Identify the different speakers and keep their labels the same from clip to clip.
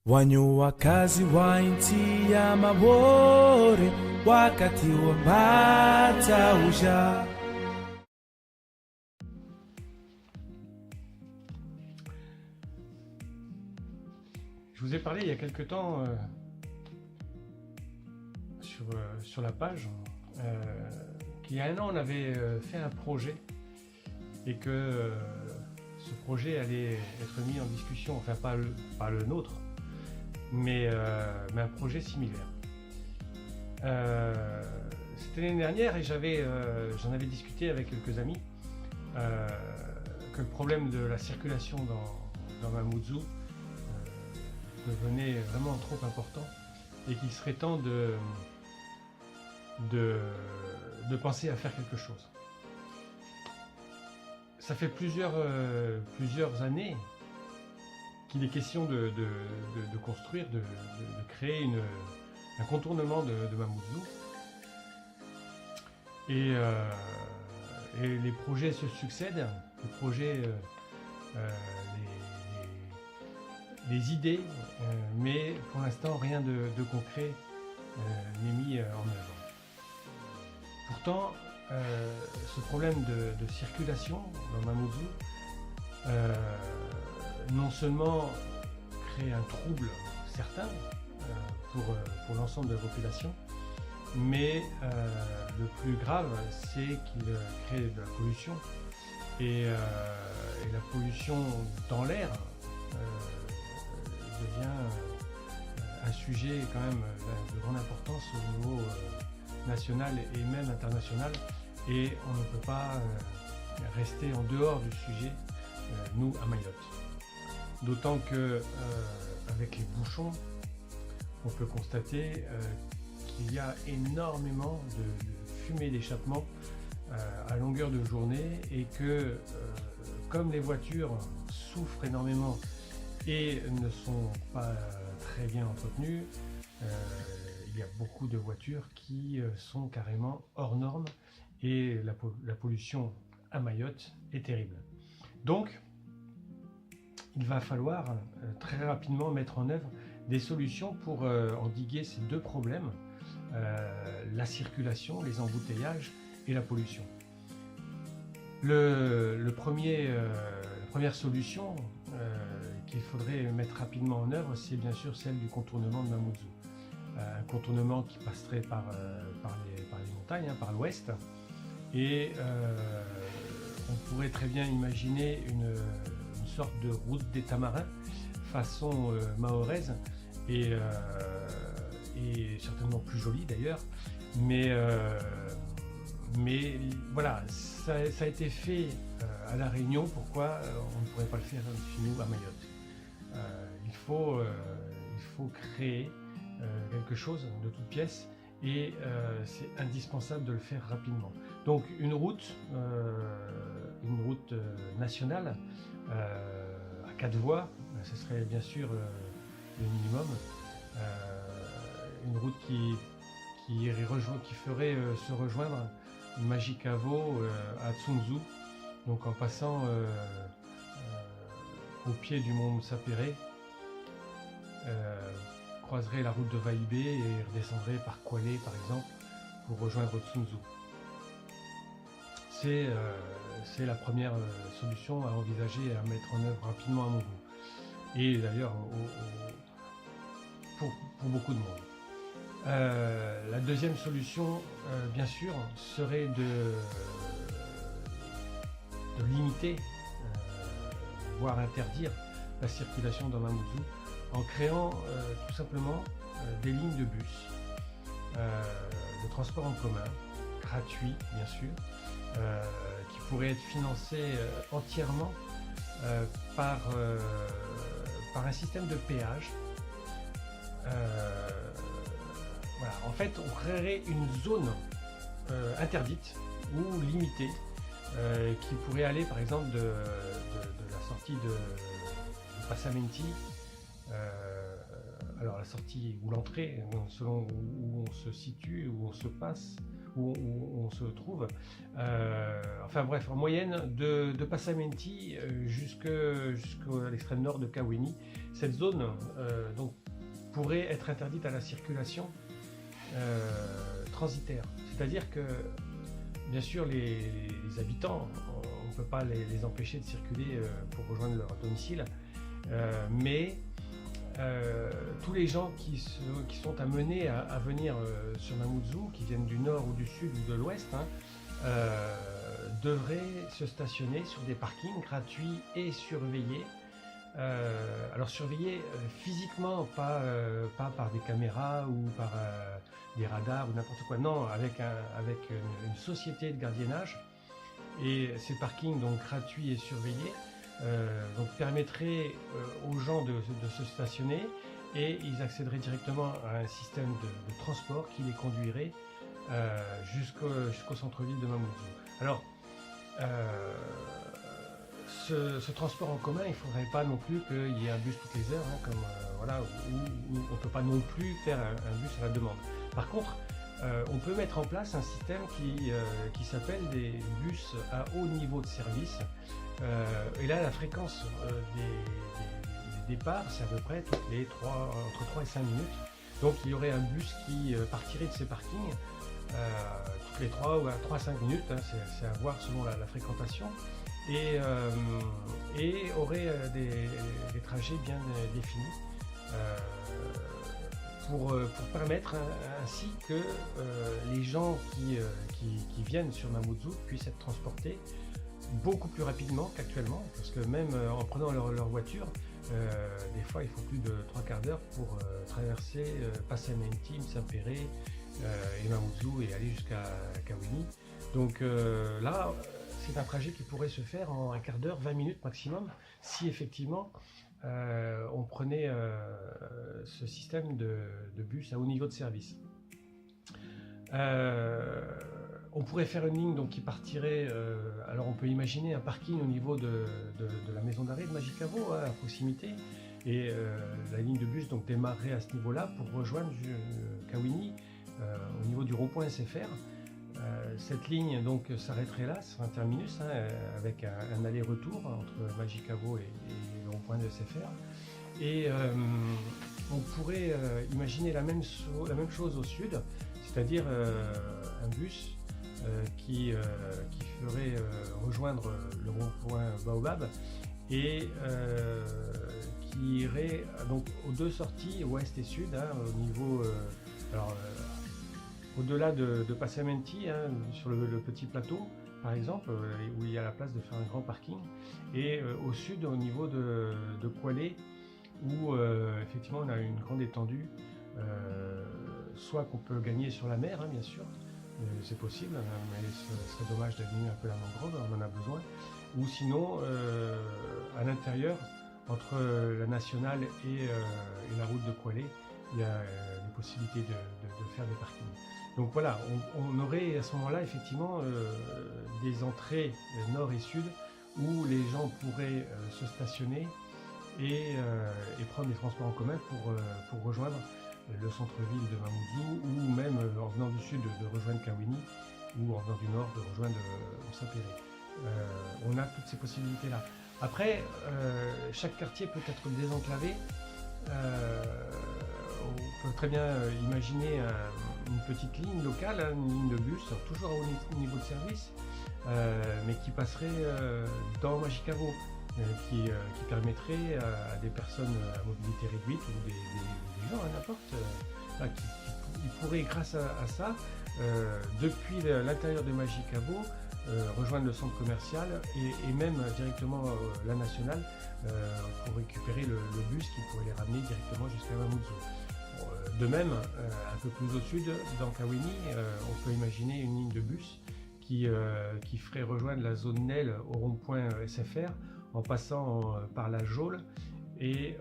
Speaker 1: Wanyo wakazi wa nchi ya mabore wakati wa matausha.
Speaker 2: Je vous ai parlé il y a quelque temps sur la page qu'il y a un an on avait fait un projet et que ce projet allait être mis en discussion, enfin pas le nôtre, mais un projet similaire. C'était l'année dernière et j'en avais discuté avec quelques amis que le problème de la circulation dans Mamoudzou devenait vraiment trop important et qu'il serait temps de penser à faire quelque chose. Ça fait plusieurs années qu'il est question de construire, de créer un contournement de Mamoudzou. Et les projets se succèdent, les projets, les idées, mais pour l'instant rien de concret n'est mis en œuvre. Pourtant, ce problème de circulation dans Mamoudzou non seulement crée un trouble certain pour l'ensemble de la population, mais le plus grave, c'est qu'il crée de la pollution. Et la pollution dans l'air devient un sujet quand même de grande importance au niveau national et même international. Et on ne peut pas rester en dehors du sujet, nous, à Mayotte. D'autant que avec les bouchons, on peut constater qu'il y a énormément de fumée d'échappement à longueur de journée et que comme les voitures souffrent énormément et ne sont pas très bien entretenues, il y a beaucoup de voitures qui sont carrément hors normes et la pollution à Mayotte est terrible. Donc, il va falloir très rapidement mettre en œuvre des solutions pour endiguer ces deux problèmes, la circulation, les embouteillages et la pollution. La première solution qu'il faudrait mettre rapidement en œuvre, c'est bien sûr celle du contournement de Mamoudzou. Un contournement qui passerait par les montagnes, par l'ouest, et on pourrait très bien imaginer une sorte de route des tamarins façon mahoraise et certainement plus jolie d'ailleurs, mais voilà, ça a été fait à La Réunion, pourquoi on ne pourrait pas le faire chez nous à Mayotte? Il faut créer quelque chose de toute pièce et c'est indispensable de le faire rapidement. Donc une route nationale à 4 voies, ce serait bien sûr le minimum. Une route qui ferait se rejoindre Majikavo à Tsunzu, donc en passant au pied du mont Sapéré, croiserait la route de Vaïbé et redescendrait par Kwale par exemple pour rejoindre Tsunzu. C'est la première solution à envisager et à mettre en œuvre rapidement à Mamoudzou. Et d'ailleurs pour beaucoup de monde. La deuxième solution, bien sûr, serait de limiter, voire interdire la circulation dans Mamoudzou en créant tout simplement des lignes de bus, de transport en commun, gratuits bien sûr, qui pourraient être financés entièrement par un système de péage. Voilà. En fait, on créerait une zone interdite ou limitée qui pourrait aller par exemple de la sortie de Passamenti, alors la sortie ou l'entrée, selon où on se situe, où on se passe, où on se trouve. Enfin bref, en moyenne, de Passamenti jusqu'à l'extrême nord de Kawini, cette zone donc, pourrait être interdite à la circulation transitaire. C'est-à-dire que, bien sûr, les habitants, on ne peut pas les empêcher de circuler pour rejoindre leur domicile, mais tous les gens qui sont amenés à venir sur Mamoudzou, qui viennent du nord ou du sud ou de l'ouest, devraient se stationner sur des parkings gratuits et surveillés. Alors surveillés physiquement, pas par des caméras ou par des radars ou n'importe quoi, non, avec une société de gardiennage. Et ces parkings donc gratuits et surveillés donc permettraient aux gens de se stationner, et ils accéderaient directement à un système de transport qui les conduirait jusqu'au centre-ville de Mamoudzou. Alors, ce transport en commun, il ne faudrait pas non plus qu'il y ait un bus toutes les heures, comme voilà, où on ne peut pas non plus faire un bus à la demande. Par contre, on peut mettre en place un système qui s'appelle des bus à haut niveau de service. Et là, la fréquence des départs, c'est à peu près entre 3 et 5 minutes. Donc il y aurait un bus qui partirait de ces parkings toutes les 3 à 5 minutes, c'est à voir selon la fréquentation, et aurait des trajets bien définis. Pour permettre ainsi que les gens qui viennent sur Mamoudzou puissent être transportés beaucoup plus rapidement qu'actuellement, parce que même en prenant leur voiture, des fois il faut plus de 3/4 d'heure pour traverser Passamenti, Msapere et Mamoudzou et aller jusqu'à Kawini. Donc là, c'est un trajet qui pourrait se faire en 1/4 d'heure, 20 minutes maximum, si effectivement on prenait ce système de bus à haut niveau de service. On pourrait faire une ligne donc, qui partirait, alors on peut imaginer un parking au niveau de la maison d'arrêt de Majicavo, à proximité, et la ligne de bus donc, démarrerait à ce niveau-là pour rejoindre Kawini au niveau du rond-point SFR. Cette ligne donc s'arrêterait là, sur un terminus, avec un aller-retour entre Majicavo et le rond-point de SFR. Et on pourrait imaginer la même chose au sud, c'est-à-dire un bus qui ferait rejoindre le rond-point Baobab et qui irait donc aux deux sorties, ouest et sud, au niveau au-delà de Passamenti, sur le petit plateau par exemple, où il y a la place de faire un grand parking, et au sud au niveau de Kwale, où effectivement on a une grande étendue, soit qu'on peut gagner sur la mer, bien sûr, c'est possible, mais ce serait dommage d'abîmer un peu la mangrove, on en a besoin, ou sinon à l'intérieur, entre la nationale et la route de Kwale, il y a des possibilités de faire des parkings. Donc voilà, on aurait à ce moment-là effectivement des entrées nord et sud où les gens pourraient se stationner et prendre des transports en commun pour rejoindre le centre-ville de Mamoudzou, ou même en venant du sud de rejoindre Kawini, ou en venant du nord de rejoindre Msapere. On a toutes ces possibilités-là. Après, chaque quartier peut être désenclavé. On peut très bien imaginer une petite ligne locale, une ligne de bus, toujours à haut niveau de service, mais qui passerait dans Majicavo, qui permettrait à des personnes à mobilité réduite ou des gens, n'importe, qui pourraient, grâce à ça, depuis l'intérieur de Majicavo, rejoindre le centre commercial et même directement la nationale pour récupérer le bus qui pourrait les ramener directement jusqu'à Mamoudzou. De même, un peu plus au sud, dans Kawini, on peut imaginer une ligne de bus qui ferait rejoindre la zone NEL au rond-point SFR en passant par la Geôle et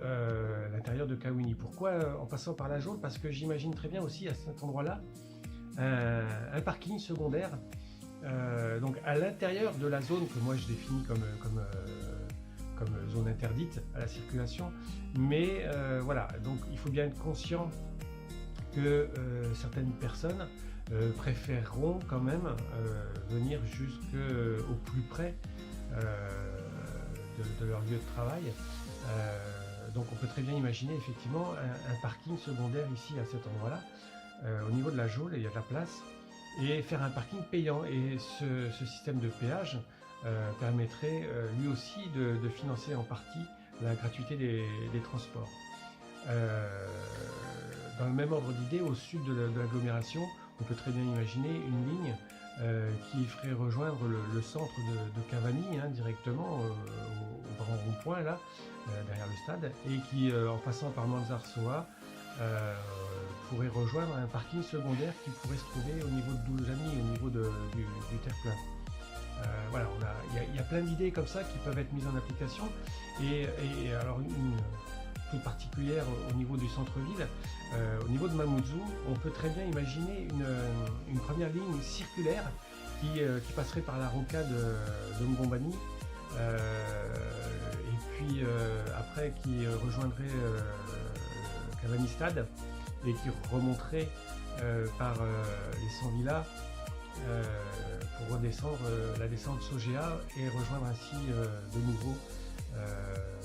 Speaker 2: l'intérieur de Kawini. Pourquoi en passant par la Geôle? Parce que j'imagine très bien aussi à cet endroit-là un parking secondaire, donc à l'intérieur de la zone que moi je définis comme zone interdite à la circulation, mais voilà, donc il faut bien être conscient que certaines personnes préféreront quand même venir jusqu'au plus près de leur lieu de travail. Donc on peut très bien imaginer effectivement un parking secondaire ici à cet endroit-là. Au niveau de la geôle, il y a de la place, et faire un parking payant. Et ce système de péage permettrait lui aussi de financer en partie la gratuité des transports. Dans le même ordre d'idée, au sud de l'agglomération, on peut très bien imaginer une ligne qui ferait rejoindre le centre de Cavani directement au grand rond-point là, derrière le stade, et qui, en passant par Manzarsoa, pourrait rejoindre un parking secondaire qui pourrait se trouver au niveau de Doulzani, au niveau du terre-plein. Voilà, il y a plein d'idées comme ça qui peuvent être mises en application, et alors une toute particulière au niveau du centre-ville, au niveau de Mamoudzou, on peut très bien imaginer une première ligne circulaire qui passerait par la rocade de Mbombani, et puis après qui rejoindrait Cavani Stade et qui remonterait par les 100 villas pour redescendre la descente Sogea et rejoindre ainsi de nouveau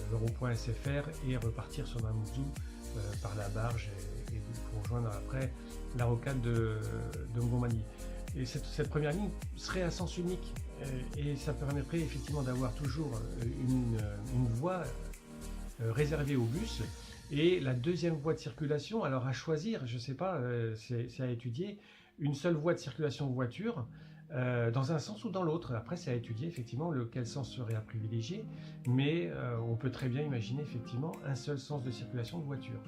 Speaker 2: le rond-point SFR et repartir sur Mamoudzou par la barge et pour rejoindre après la rocade de Mbombani. Et cette première ligne serait à sens unique et ça permettrait effectivement d'avoir toujours une voie réservée aux bus. Et la deuxième voie de circulation, alors à choisir, je ne sais pas, c'est à étudier, une seule voie de circulation voiture dans un sens ou dans l'autre. Après, c'est à étudier effectivement quel sens serait à privilégier, mais on peut très bien imaginer effectivement un seul sens de circulation de voiture.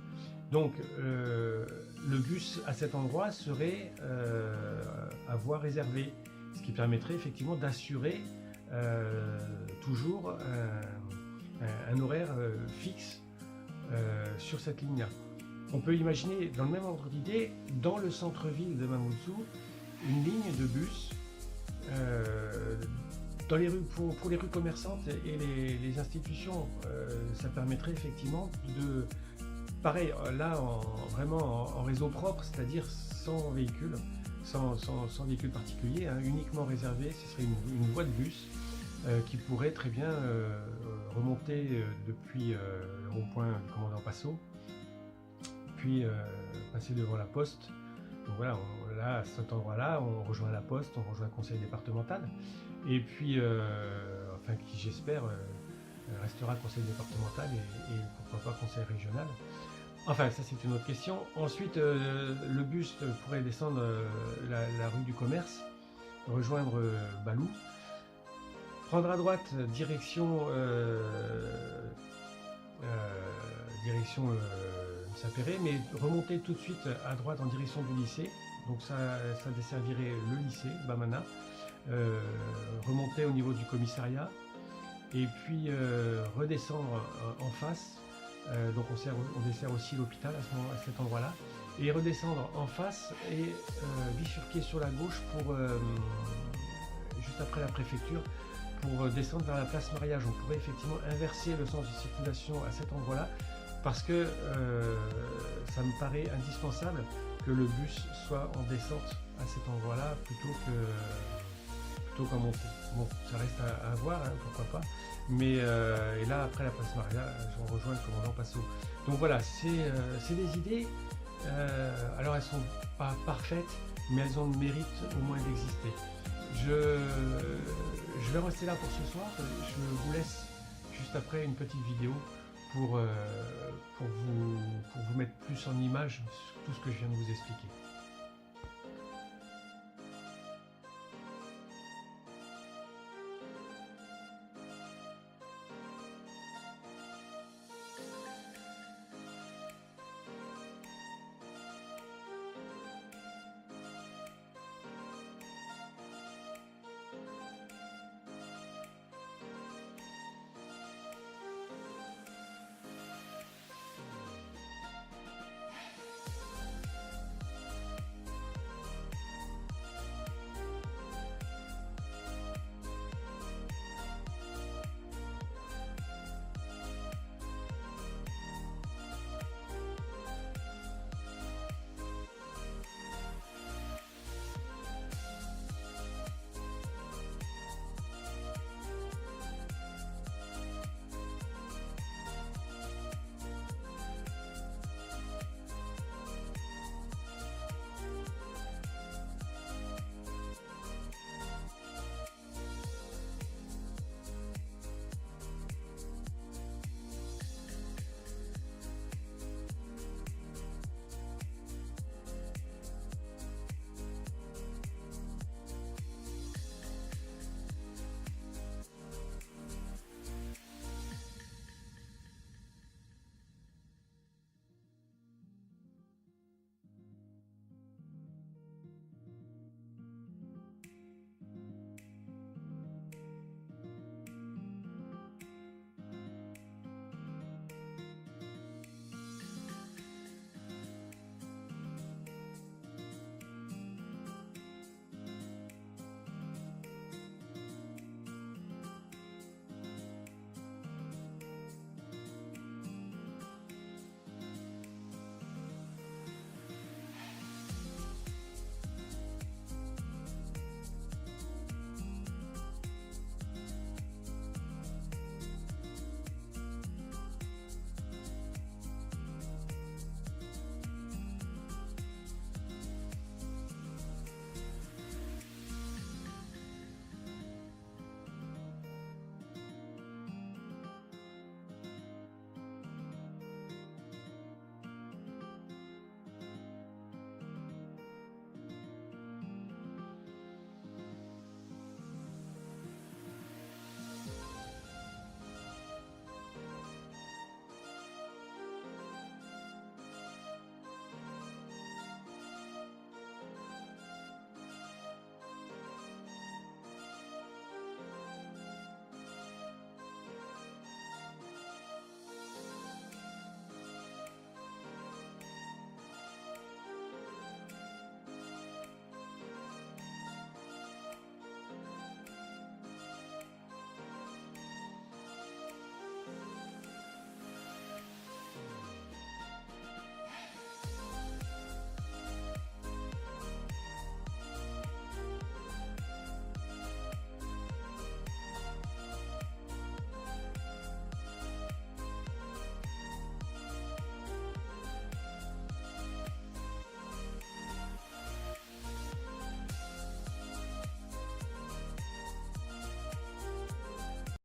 Speaker 2: Donc le bus à cet endroit serait à voie réservée, ce qui permettrait effectivement d'assurer toujours un horaire fixe sur cette ligne-là. On peut imaginer, dans le même ordre d'idée, dans le centre-ville de Mamoudzou, une ligne de bus dans les rues, pour les rues commerçantes et les institutions. Ça permettrait effectivement de, pareil, là vraiment en réseau propre, c'est-à-dire sans véhicule, sans véhicule particulier, uniquement réservé. Ce serait une voie de bus qui pourrait très bien remonter depuis le rond-point du commandant Passo, puis passer devant la poste. Donc voilà, là, à cet endroit-là, on rejoint la poste, on rejoint le conseil départemental, et puis, enfin, qui j'espère restera conseil départemental et pourquoi pas conseil régional. Enfin, ça c'est une autre question. Ensuite, le bus pourrait descendre la rue du Commerce, rejoindre Balou, prendre à droite direction Sapéré, mais remonter tout de suite à droite en direction du lycée. Donc ça desservirait le lycée Bamana, remonter au niveau du commissariat et puis redescendre en face. Donc on dessert aussi l'hôpital à cet endroit-là, et redescendre en face et bifurquer sur la gauche pour juste après la préfecture, pour descendre vers la place Mariage. On pourrait effectivement inverser le sens de circulation à cet endroit-là, parce que ça me paraît indispensable que le bus soit en descente à cet endroit-là plutôt qu'en montée. Bon, ça reste à voir, pourquoi pas. Mais et là, après la place Mariage, on rejoint le commandant Passo. Donc voilà, c'est des idées. Alors elles sont pas parfaites, mais elles ont le mérite au moins d'exister. Je vais rester là pour ce soir. Je vous laisse juste après une petite vidéo pour vous mettre plus en image tout ce que je viens de vous expliquer.